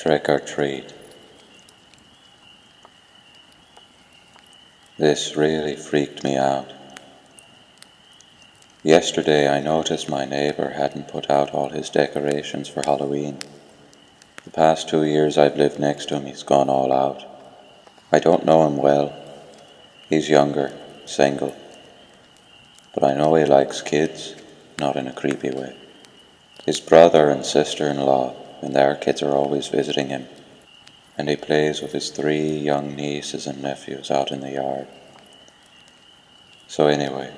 Trick or treat. This really freaked me out. Yesterday I noticed my neighbour hadn't put out all his decorations for Halloween. The past 2 years I've lived next to him, he's gone all out. I don't know him well. He's younger, single. But I know he likes kids, not in a creepy way. His brother and sister-in-law and their kids are always visiting him, and he plays with his 3 young nieces and nephews out in the yard. So anyway,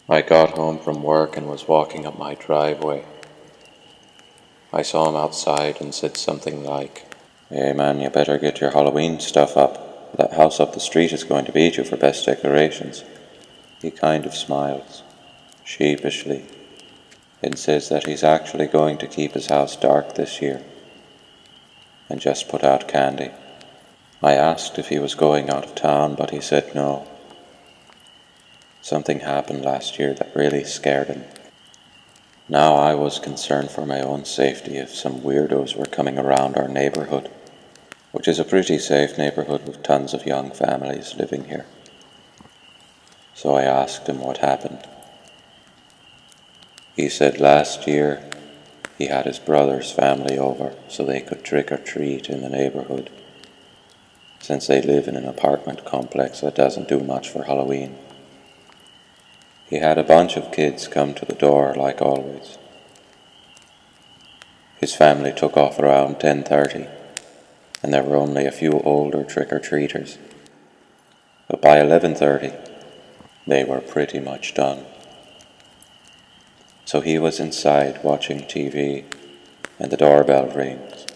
I got home from work and was walking up my driveway. I saw him outside and said something like, "Hey man, you better get your Halloween stuff up. That house up the street is going to beat you for best decorations." He kind of smiles, sheepishly, and says that he's actually going to keep his house dark this year and just put out candy. I asked if he was going out of town, but he said no. Something happened last year that really scared him. Now I was concerned for my own safety if some weirdos were coming around our neighborhood, which is a pretty safe neighborhood with tons of young families living here. So I asked him what happened. He said last year he had his brother's family over so they could trick or treat in the neighborhood, since they live in an apartment complex that doesn't do much for Halloween. He had a bunch of kids come to the door like always. His family took off around 10:30, and there were only a few older trick-or-treaters. But by 11:30, they were pretty much done. So he was inside watching TV, and the doorbell rings.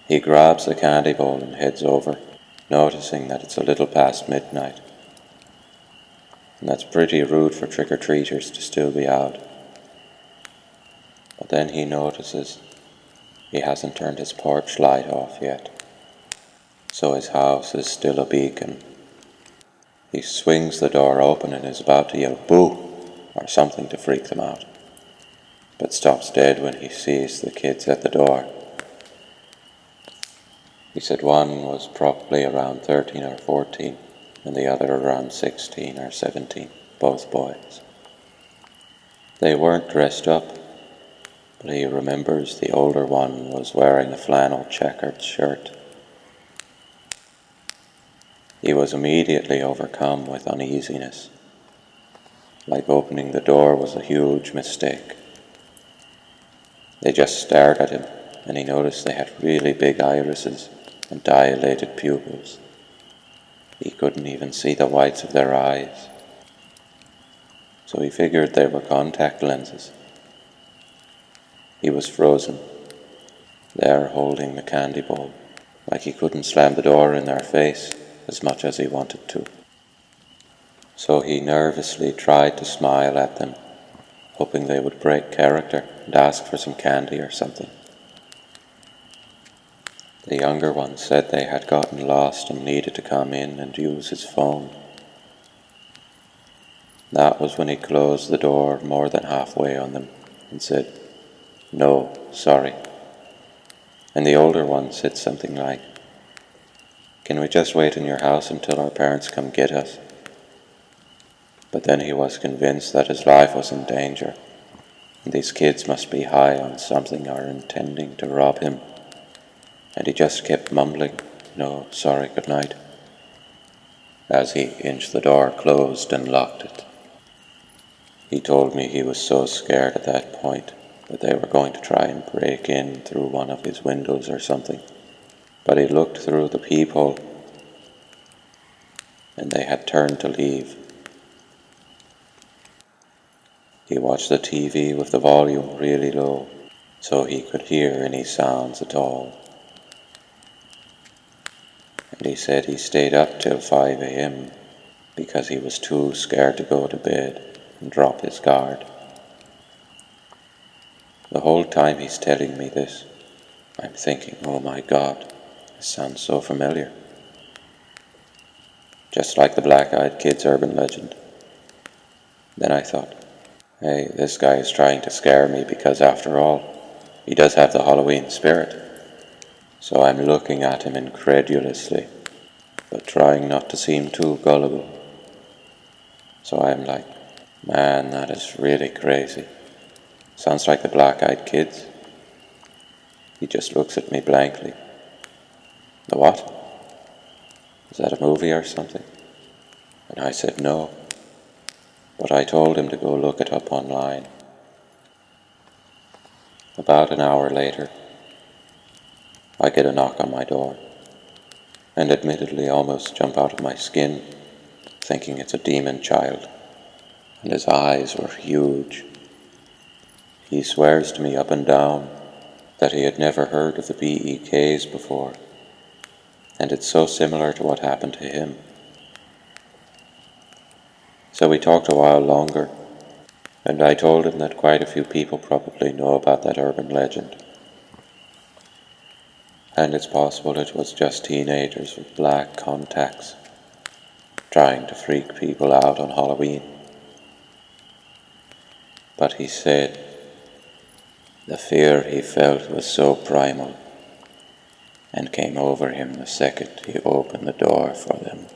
He grabs the candy bowl and heads over, noticing that it's a little past midnight. And that's pretty rude for trick-or-treaters to still be out. But then he notices he hasn't turned his porch light off yet, so his house is still a beacon. He swings the door open and is about to yell "boo" or something to freak them out, but stops dead when he sees the kids at the door. He said one was probably around 13 or 14, and the other around 16 or 17, both boys. They weren't dressed up, but he remembers the older one was wearing a flannel checkered shirt. He was immediately overcome with uneasiness, like opening the door was a huge mistake. They just stared at him, and he noticed they had really big irises and dilated pupils. He couldn't even see the whites of their eyes, so he figured they were contact lenses. He was frozen, there holding the candy bowl, like he couldn't slam the door in their face as much as he wanted to. So he nervously tried to smile at them, hoping they would break character and ask for some candy or something. The younger one said they had gotten lost and needed to come in and use his phone. That was when he closed the door more than halfway on them and said, "No, sorry." And the older one said something like, "Can we just wait in your house until our parents come get us?" But then he was convinced that his life was in danger, and these kids must be high on something or intending to rob him. And he just kept mumbling, "No, sorry, good night," as he inched the door closed and locked it. He told me he was so scared at that point that they were going to try and break in through one of his windows or something. But he looked through the peephole, and they had turned to leave. He watched the TV with the volume really low, so he could hear any sounds at all. And he said he stayed up till 5 a.m. because he was too scared to go to bed and drop his guard. The whole time he's telling me this, I'm thinking, oh my God, this sounds so familiar. Just like the Black-Eyed Kids urban legend. Then I thought, hey, this guy is trying to scare me because after all, he does have the Halloween spirit. so I'm looking at him incredulously, but trying not to seem too gullible. So I'm like, man, that is really crazy. Sounds like the Black-Eyed Kids. He just looks at me blankly. The what? Is that a movie or something? And I said no, but I told him to go look it up online. About an hour later, I get a knock on my door, and admittedly almost jump out of my skin, thinking it's a demon child, and his eyes were huge. He swears to me up and down that he had never heard of the BEKs before, and it's so similar to what happened to him. So we talked a while longer, and I told him that quite a few people probably know about that urban legend. And it's possible it was just teenagers with black contacts trying to freak people out on Halloween. But he said the fear he felt was so primal and came over him the second he opened the door for them.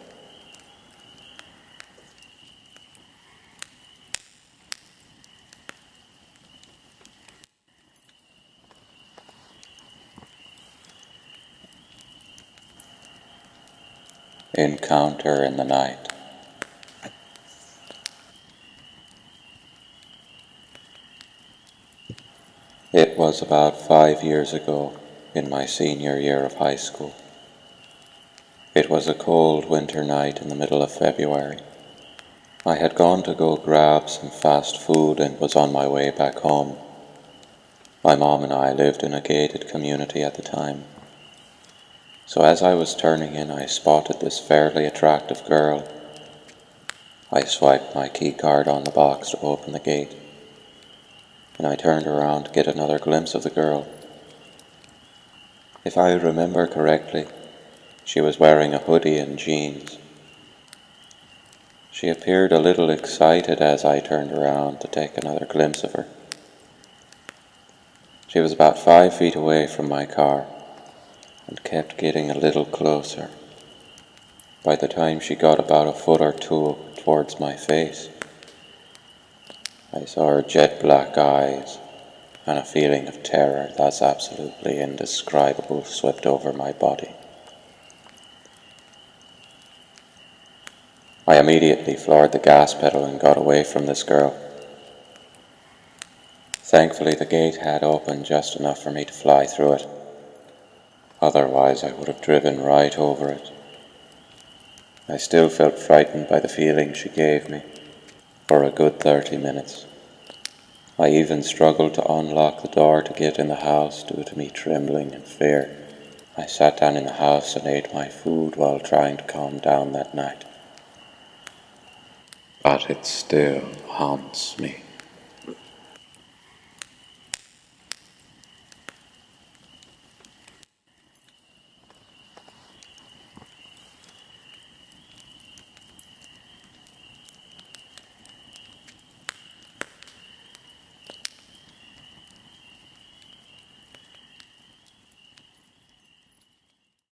Encounter in the night. It was about 5 years ago, in my senior year of high school. It was a cold winter night in the middle of February. I had gone to go grab some fast food and was on my way back home. My mom and I lived in a gated community at the time. So as I was turning in, I spotted this fairly attractive girl. I swiped my key card on the box to open the gate, and I turned around to get another glimpse of the girl. If I remember correctly, she was wearing a hoodie and jeans. She appeared a little excited as I turned around to take another glimpse of her. She was about 5 feet away from my car and kept getting a little closer. By the time she got about a foot or two towards my face, I saw her jet black eyes, and a feeling of terror that's absolutely indescribable swept over my body. I immediately floored the gas pedal and got away from this girl. Thankfully, the gate had opened just enough for me to fly through it. Otherwise, I would have driven right over it. I still felt frightened by the feeling she gave me for a good 30 minutes. I even struggled to unlock the door to get in the house due to me trembling in fear. I sat down in the house and ate my food while trying to calm down that night. But it still haunts me.